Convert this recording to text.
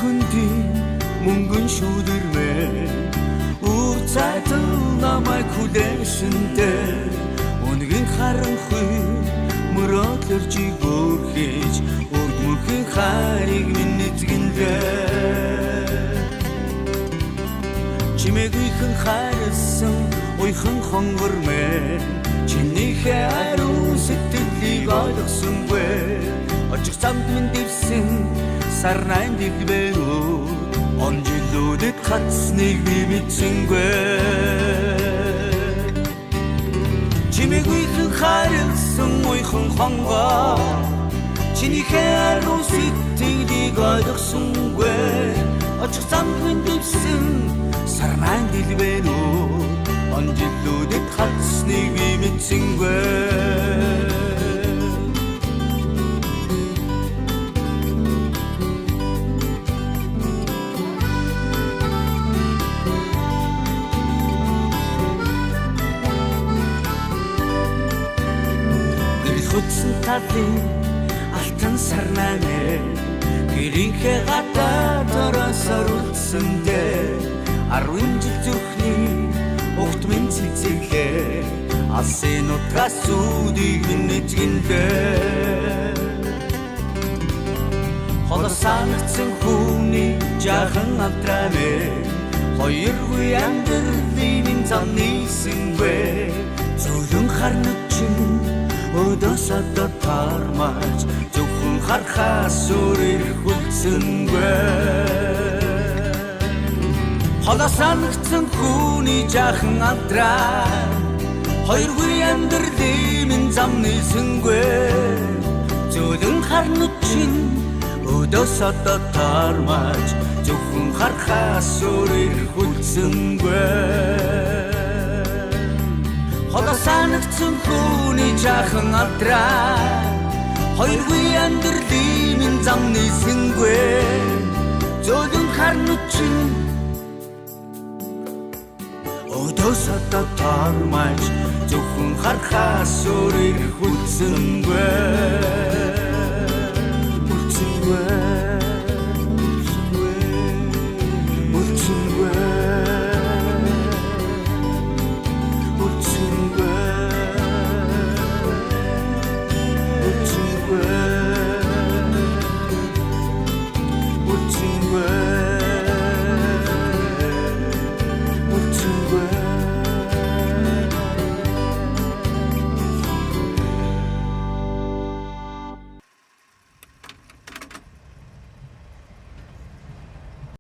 хүndi мөнгөн шүүдэрвэ Үрцайтал намайг хүлээсэндээ Үнгийн харанхуй мөрөөдлөржиг өөрхийж Өргмөхийн хайрыг минь эзгэнлээ Чимээгүйхэн хайрлсан уйхан хонгор мэн Чинийхээ ариун сэтгэлийг ойлгосонгүй Очих замд минь дэвсэн сарнайн дэлбэрүүд Он жилүүдэд хатсныг би мэдсэнгүй Чимээгүйхэн хайрлсан уйхан хонгор Чинийхээ ариун сэтгэлийг ойлгосонгүй Очих замд минь дэвсэн сарнайн дэлбэрүүд Он жилүүдэд хатсныг би мэдсэнгүй Хүчсэн талын алтан сарнамэ Гэрийнхээ гадаад ороосоор үлдсэндээ 10 жил зүрхний огт минь цэцэглээ Алсын утгаас зүудийг минь эзгэнлээ Холос санагдсан хүний жаахан амтрамэ Хоёргүй амьдралын замны сэнгүй Зөвлөн харнууд чинь Өдөөсөдөө тармаж зөвхөн харахаас өөр хүлцэнгүй Холос санагдсан хүний жаахан амтраа Хоёргүй амьдралын замны сэнгүй Зөвлөн харнууд чинь өдөөсөдөө тармаж зөвхөн харахаас өөр хүлцэнгүй Холос санагдсан хүний жаахан амтраа Хоёргүй амьдралын замны сэнгүй Зөвлөн харнууд чинь Өдөөсөдөө тармаж зөвхөн харахаас өөр хүлцэнгүй Where